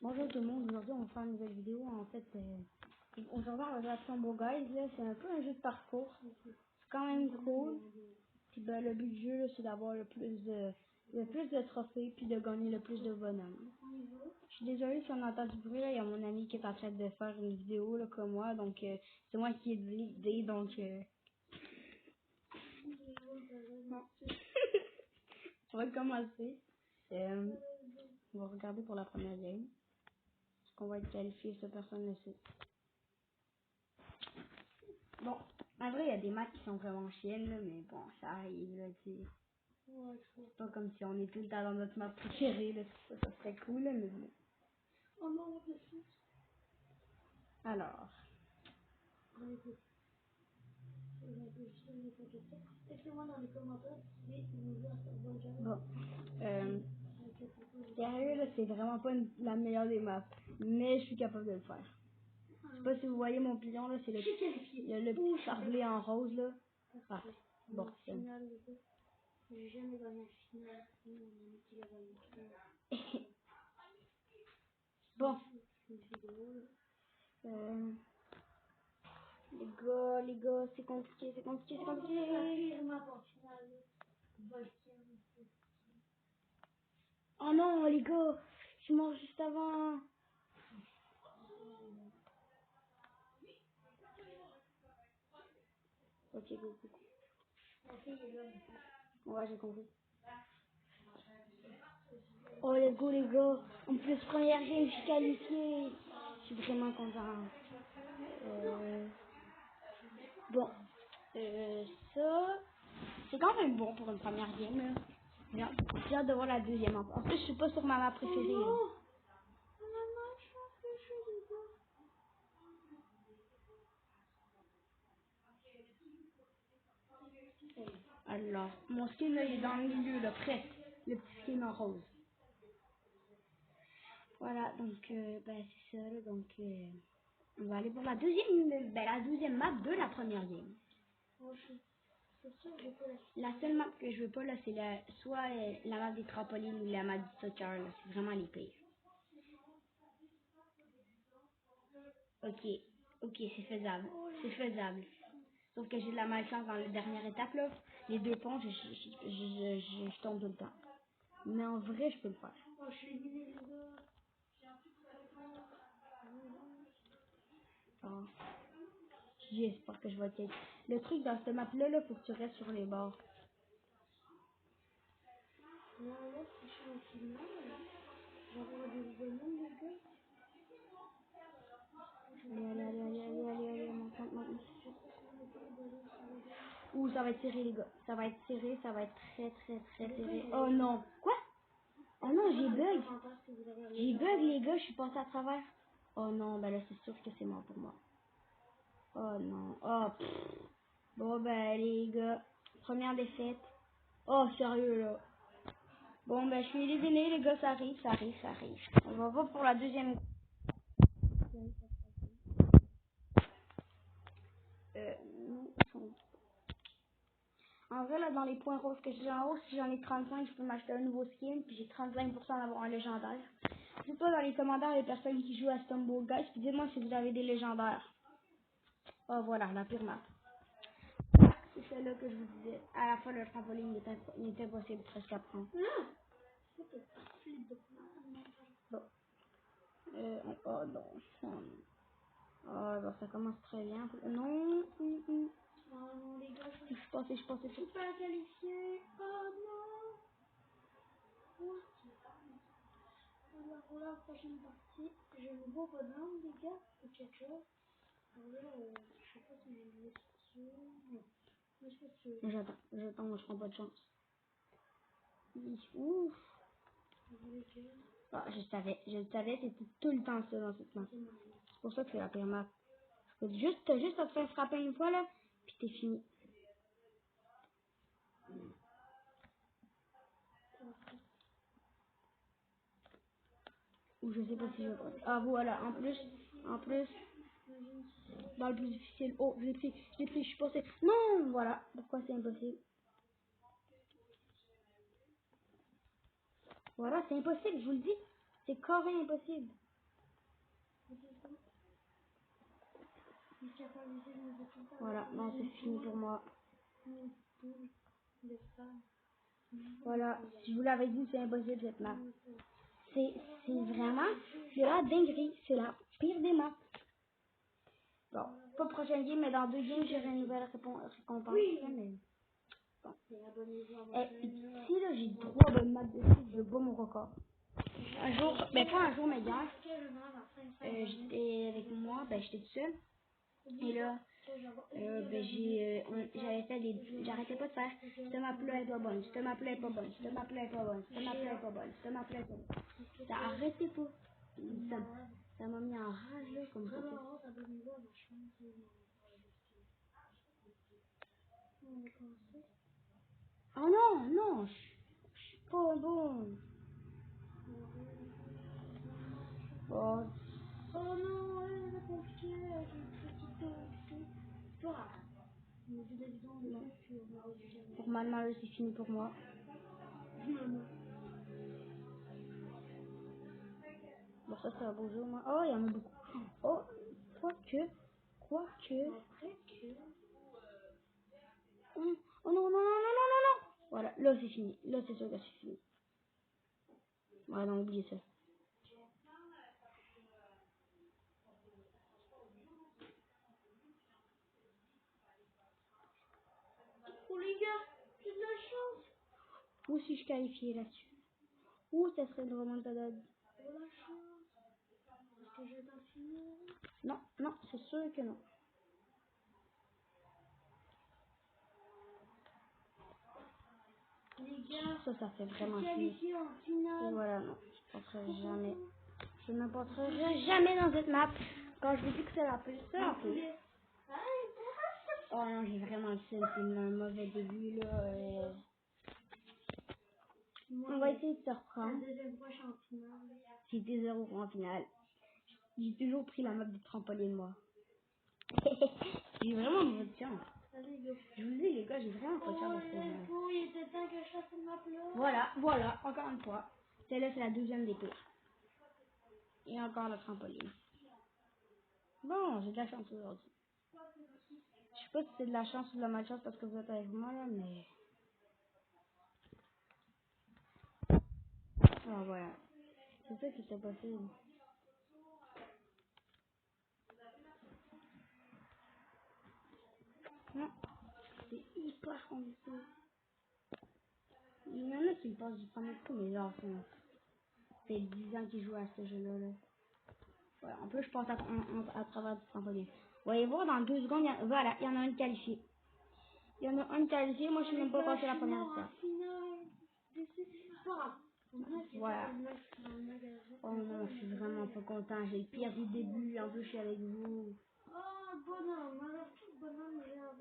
Bonjour tout le monde, aujourd'hui on va faire une nouvelle vidéo. En fait, aujourd'hui on va jouer à Stumble Guys. Là, c'est un peu un jeu de parcours. C'est quand même cool. Puis ben, le but du jeu, là, c'est d'avoir le plus de trophées puis de gagner le plus de bonhommes. Je suis désolée si on entend du bruit. Là, il y a mon ami qui est en train de faire une vidéo là, comme moi. Donc c'est moi qui ai de l'idée. Donc non. On va commencer. On va regarder pour la première game. Est-ce qu'on va être qualifié? Cette personne le sait. Bon, en vrai, il y a des maths qui sont vraiment chiennes, là, mais bon, ça arrive, là, tu sais. Ouais, c'est pas comme si on est tout le temps dans notre map préférée, là, ça serait cool, là, mais bon. Oh non, on fait plus. Alors. Laissez-moi dans les commentaires si vous voulez faire bon job. Bon, sérieux, là, c'est vraiment pas la meilleure des maps, mais je suis capable de le faire. Je sais pas si vous voyez mon pigeon, là, c'est le petit charblé en rose, là. Parfait. Bon, c'est j'ai jamais gagné la finale. Bon. Les gars, c'est compliqué, c'est compliqué, c'est compliqué. Oh non, les gars, je suis mort juste avant. Ok, go, go. Ouais, j'ai compris. Oh, let's go, les gars. En plus, première game, je suis qualifié. Je suis vraiment content. Bon, ça, c'est quand même bon pour une première game, là. J'ai hâte de voir la deuxième. En plus, je suis pas sur ma map préférée. Là. Alors, mon skin, là, il est dans le milieu, là, presque. Le petit skin en rose. Voilà, donc, ben, c'est ça, là. Donc, on va aller pour la deuxième map de la première game. La seule map que je veux pas, là, c'est soit la map des trampolines ou la map du soccer, là. C'est vraiment les pires. Ok, ok, c'est faisable. C'est faisable. Sauf que j'ai de la malchance dans la dernière étape, là. Les deux ponts, je tombe tout le temps. Mais en vrai, je peux le faire. Oh, j'espère que je vais être... Le truc dans cette map-là, là, faut que tu restes sur les bords. Allez, monte. Ouh, ça va être serré, les gars. Ça va être serré, ça va être très serré. Oh non. Quoi? Oh non, j'ai bug. J'ai bug, les gars, je suis passée à travers. Oh non, ben là, c'est sûr que c'est mort pour moi. Oh non. Oh, pff. Bon, ben, les gars, première défaite. Oh, sérieux, là. Bon, ben, je suis éliminé, les gars, ça arrive. On va voir pour la deuxième. Nous sommes... En vrai, là, dans les points roses que j'ai en haut, si j'en ai 35, je peux m'acheter un nouveau skin, puis j'ai 35% d'avoir un légendaire. Dites-moi dans les commentaires les personnes qui jouent à Stumble Guys, puis dites-moi si vous avez des légendaires. Oh, voilà, la pire map. C'est celle-là que je vous disais. À la fin, le trampoline il est impossible presque à prendre. Bon. Oh non. Oh non, ça commence très bien. Non. Non, les gars, je suis passé. Je suis pas qualifié. Oh non. Alors, pour la prochaine partie, j'ai le beau bonhomme, les gars, ou quelque chose. Alors là, je sais pas si j'ai une question. Non. J'attends, je prends pas de chance. Ouf. Ah, je savais, c'était tout le temps ça dans cette map. C'est pour ça que c'est la pire map. T'as juste à te faire frapper une fois là, puis t'es fini. Ou je sais pas si je vais prendre. Ah voilà, en plus, dans le plus difficile. Oh, je l'ai pris, je suis passé. Non, voilà, pourquoi c'est impossible. Voilà, c'est impossible, je vous le dis. C'est carrément impossible. Voilà, non, c'est fini pour moi. Voilà, si je vous l'avais dit, c'est impossible cette map. C'est vraiment de la dinguerie. C'est la pire des maps. Bon, pas prochaine game, mais dans 2 games, j'aurai une nouvelle récompense. Oui. Mais... Bon. Et ici, là, j'ai 3 bonnes maps dessus. Je bats mon record. Un jour, ben pas un jour, mais hier, j'étais avec moi, ben j'étais toute seule. Et là, ben j'avais fait j'arrêtais pas de faire, cette map-là est pas bonne, cette map-là est pas bonne, cette map-là est pas bonne, cette map-là est pas bonne, cette map-là est pas bonne. Ça arrêtait pas. Ça m'a mis en rage, là, comme ça. Oh non, non, je suis pas bon. Oh, oh non, c'est compliqué, c'est pas grave. Normalement, c'est fini pour moi. Bon, ça, c'est un beau jeu, moi. Oh, il y en a beaucoup. Oh, quoique. Oh non, non, non, non, non, non, non. Voilà, là, c'est fini. Là, c'est sûr que c'est fini. Ouais, non, oubliez ça. Oh, les gars, j'ai de la chance. Ou si je qualifiais là-dessus. Ou ça serait une remontada. Non, non, c'est sûr que non. Les gars, ça fait vraiment qualifié en finale. Et voilà, non, je ne passerai jamais dans cette map. Quand je vous dis que c'est la plus, c'est la plus. Oh non, j'ai vraiment le seum, c'est un mauvais début là. On va essayer de se reprendre. J'étais 0 en finale. J'ai toujours pris la map du trampoline, moi. J'ai vraiment de chance. Je vous dis, les gars, j'ai vraiment pas de chance. Voilà, encore une fois. Celle-là, c'est la 2e des pires. Et encore la trampoline. Bon, j'ai de la chance aujourd'hui. Je sais pas si c'est de la chance ou de la malchance parce que vous êtes avec moi, là, mais... Ah, voilà. C'est ça qui s'est passé. Non, c'est hyper compliqué. Il y en a qui me passent du premier coup, mais genre, c'est 10 ans qu'ils jouent à ce jeu-là. Là. Ouais, en plus, je passe à travers du trampoline. Vous allez voir, dans 2 secondes, voilà, il y en a un qualifié. Il y en a un qualifié, moi je suis même pas passé la première fois. Voilà. Oh non, je suis vraiment pas content. J'ai le pire du début, en plus je suis avec vous. Oh, bonhomme, alors tout bonhomme, j'ai un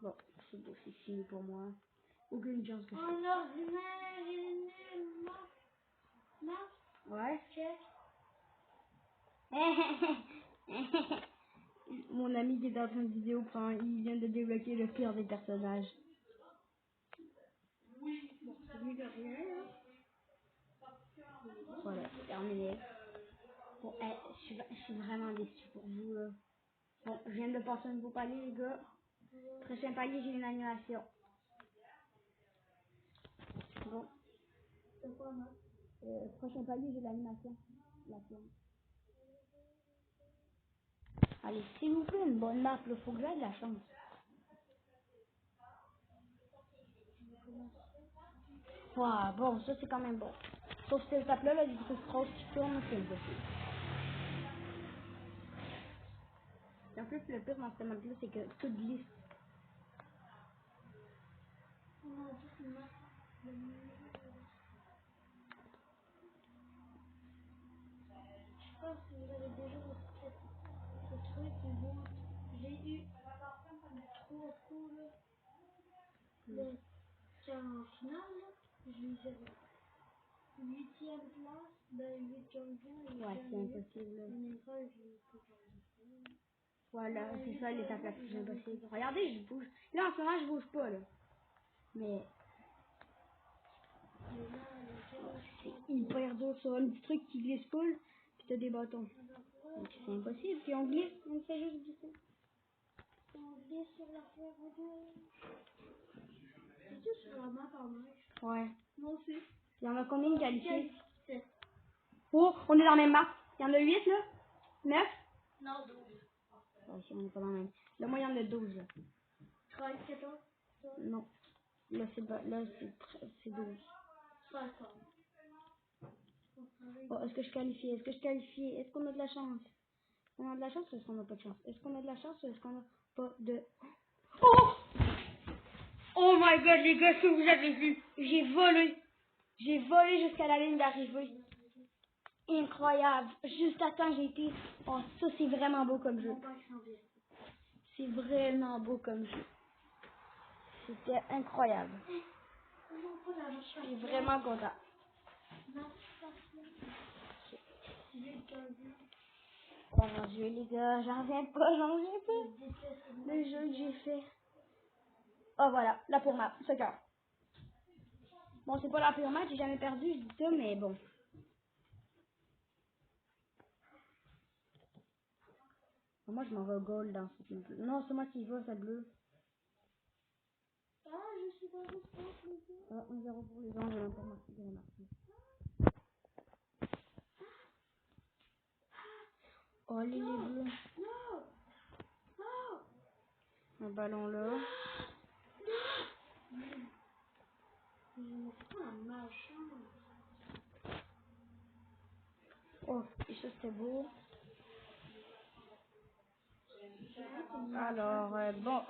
bon, c'est beau, c'est fini pour moi. Aucune chance que je fasse. L'ordinaire, il est nul, non? Ouais. Check. Mon ami qui est en train de vidéo il vient de débloquer le pire des personnages. Bon, c'est mieux que rien. Voilà, c'est terminé. Bon, je suis vraiment déçue pour vous, là. Bon, je viens de passer un nouveau palier, les gars. Prochain palier, j'ai une animation. Bon. C'est quoi, moi? Prochain palier, j'ai l'animation. La plante. Allez, s'il vous plaît, une bonne map, il faut que j'aie de la chance. Ouais, bon, ça c'est quand même bon. Sauf cette étape-là, là, du frustration qui tourne, c'est impossible. Et en plus, le pire dans cette map-là, c'est que tout glisse. Je pense que vous avez déjà ce truc où j'ai eu trop cool. Donc, en finale, j'ai eu 0. 8e place, ben 8e point. Ouais, c'est impossible. Voilà, c'est ça l'étape la plus impossible. Regardez, je bouge. Là, en ce moment, je bouge pas, là. Mais... hyper dur sur un petit truc qui glisse full, puis t'as des bâtons. Donc c'est impossible, puis on glisse, on fait juste glisser. On glisse sur la fleur rouge. C'est-tu sur la map en neige? Ouais. Moi aussi. Il y en a combien de qualifiés? 7. Oh, on est dans la même map. Il y en a 8 là? 9? Non, 12. Ok, on est pas dans la même. Là, moi, il y en a 12. Là. 13, 14? Non. Là, c'est 12. 13. Oh, est-ce que je qualifie? Est-ce que je qualifie? Est-ce qu'on a de la chance? On a de la chance ou est-ce qu'on n'a pas de chance? Est-ce qu'on a de la chance ou est-ce qu'on n'a pas de... Oh! Oh my god, les gars, est-ce que vous avez vu? J'ai volé. J'ai volé jusqu'à la ligne d'arrivée. Incroyable. Juste à temps, j'ai été... Oh, ça, c'est vraiment beau comme jeu. C'est vraiment beau comme jeu. C'était incroyable. Je suis vraiment content. Oh mon Dieu, les gars, j'en reviens pas. Le jeu que j'ai fait. Oh voilà, la pire map, ce cœur. Bon, c'est pas la pire map, j'ai jamais perdu, je dis ça, mais bon. Moi, je m'en vais au goal dans cette map. Non, c'est moi qui vais, ça bleu. Ah, je suis dans le sport, les gars. Ah, 1-0 pour les gens, j'ai même pas marqué, j'ai marqué. Oh, les bleus. Non. Un ballon là. Oh, et ça c'était beau. Alors, bon,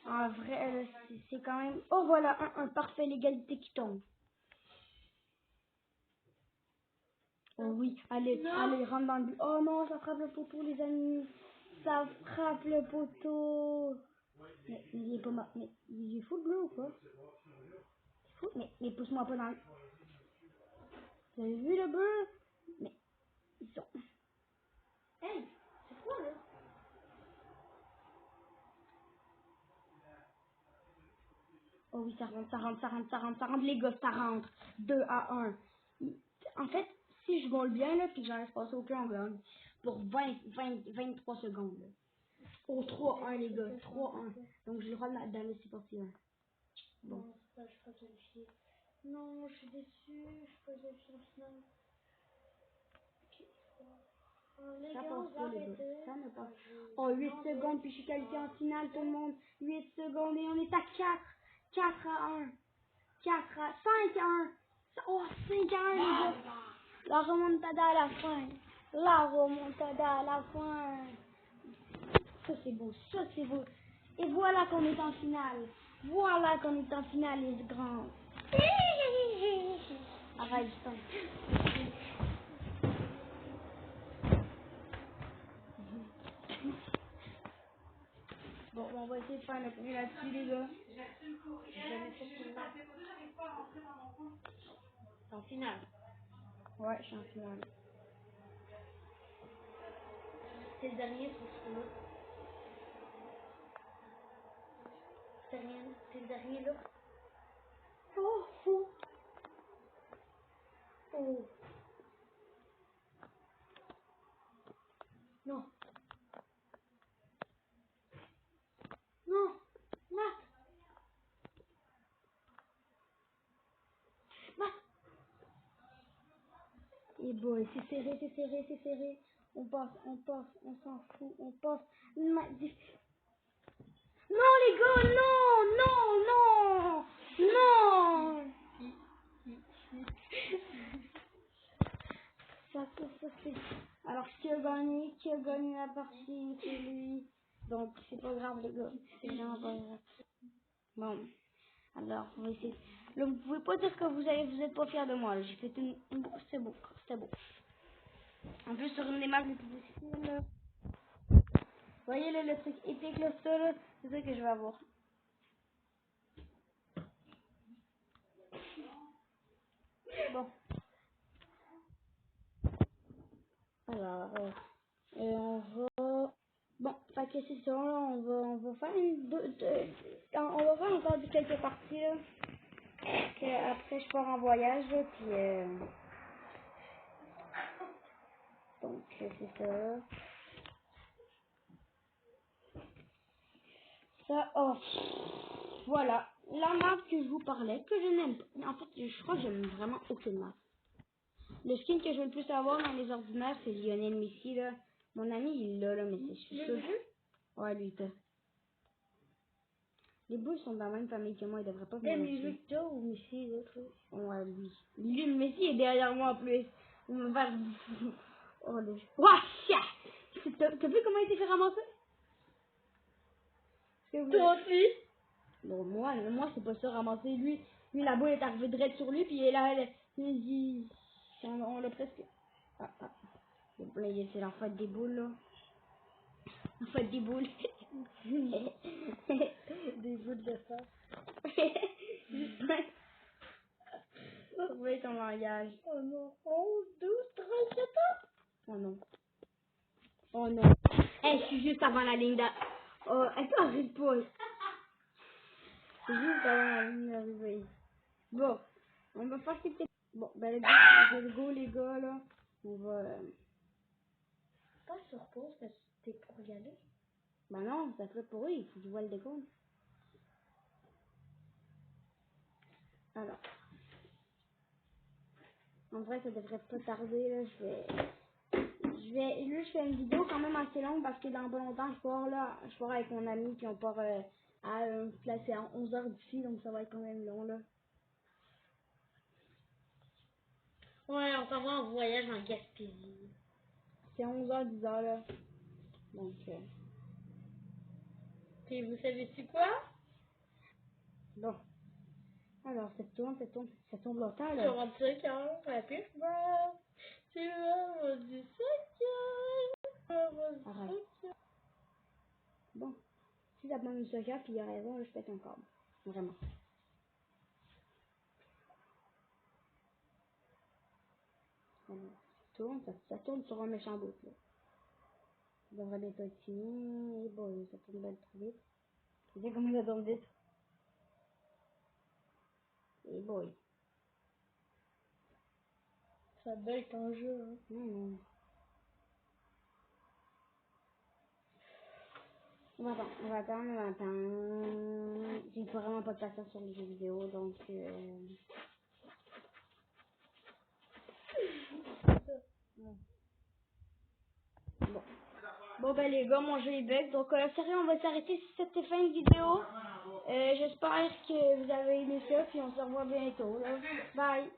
en vrai, c'est quand même... Oh, voilà, un parfait, l'égalité qui tombe. Oh oui, allez, allez, rentre dans le but. Oh non, ça frappe le poteau, les amis. Ça frappe le poteau. Mais il est pas mort. Mais il est fou le bleu ou quoi? C'est fou, mais pousse-moi pas dans le... Vous avez vu le bleu? Mais ils sont... Hey, c'est quoi là? Oh oui, ça rentre, les gars, ça rentre. 2-1. En fait, si je vole bien, là, puis j'en laisse passer aucun, on gagne. Pour 23 secondes, là. Oh, 3-1, les gars, 3-1. Donc, j'ai le droit de laisser passer un. Bon. Non, c'est pas, je peux qualifier. Non, je suis déçue, je peux qualifier en finale. Ça passe pas, les gars. Ça ne passe. Oh, 8 secondes, puis je suis qualifié en finale, tout le monde. 8 secondes, et on est à 4. 4-1. 5-1. Oh, 5-1, les gars. La remontada à la fin. La remontada à la fin. Ça, c'est beau. Ça, c'est beau. Et voilà qu'on est en finale. Voilà qu'on est en finale, les grands. Arrête, je sens. Bon, on va essayer de faire le premier là-dessus, les gars. C'est en finale. Ouais, je suis en finale. C'est le dernier pour ce là. C'est rien. C'est le dernier là. Oh, fou. Oh. Non. Non. Non. Non. Et boy, c'est serré, c'est serré, c'est serré. On passe, on s'en fout, on passe. Non, les gars, non, non, non, non. Ça, c'est... Alors, qui a gagné la partie? C'est lui. Donc, c'est pas grave, les gars. C'est vraiment pas grave. Bon, alors, on va essayer. Là, vous pouvez pas dire que vous êtes pas fiers de moi. J'ai fait c'était beau, c'était beau. En plus, sur une des maps les plus difficiles, là. Vous voyez, là, le truc épique, là, ça, là, c'est ça que je vais avoir. Bon, alors, on va... Bon, fait que c'est ça, là, on va faire on va faire encore quelques parties, là. Que après, je pars en voyage, là, puis Donc, c'est ça. Ça, oh, voilà. La map que je vous parlais, que je n'aime pas. En fait, je crois que j'aime vraiment aucune map. Le skin que je veux le plus avoir dans les ordinaires, c'est Lionel Messi, là. Mon ami, il l'a, là, mais c'est sûr. Ouais, lui, t'as. Les boules sont dans la même famille que moi, ils devraient pas venir. T'aimes Victor ou Messi, l'autre? Ouais, lui. Lui, le Messi est derrière moi en plus. Il me va. Oh, le. Ouah, chien! T'as vu comment il s'est fait ramasser? Toi aussi? Bon, moi c'est pas ça, ramasser. Lui, la boule est arrivée direct sur lui, puis là, on l'a presque. Ah, ah. C'est la fête des boules, là. La fête des boules. Des boules de ça. Oui, ton langage. Oh non. 11, 12, 37 ans? Oh non. Oh non. Hey, je suis juste avant la ligne d'arrivée. Oh, attends, arrête pas. C'est juste avant la ligne d'arrivée. Bon, on va faire quelques... Bon, ben let's go les gars, là. On va... Pas sur pause parce que t'es pour y aller. Ben non, ça serait pour eux, il faut qu'ils voient le décompte. Alors, en vrai, ça devrait pas tarder, là. Là, je fais une vidéo quand même assez longue parce que dans pas longtemps, je pars avec mon ami qui on part à placer à 11h d'ici, donc ça va être quand même long, là. Ouais, on s'en va en voyage en Gaspésie. C'est 11h, 10h, là. Donc, Puis vous savez-tu quoi? bon. Alors, ça tourne longtemps, Tu là. vas me dire quand la pire, bah, tu vas me dire ça, Arrête. Bon. Si ça demande une soccer, puis il a raison, là, je pète un câble. Vraiment. Alors, ça tourne sur un méchant bout, là. Ça devrait bientôt être fini. Et bon, ça tourne bien trop vite. Tu sais comment ça tourne vite? Et boy. Ça bug ton jeu, hein. Non. On va attendre. J'ai vraiment pas de patience sur les jeux vidéo, donc Bon. Bon ben les gars, mon jeu est bug, donc sérieux, on va s'arrêter sur cette fin de vidéo. J'espère que vous avez aimé ça, puis on se revoit bientôt, là. Bye!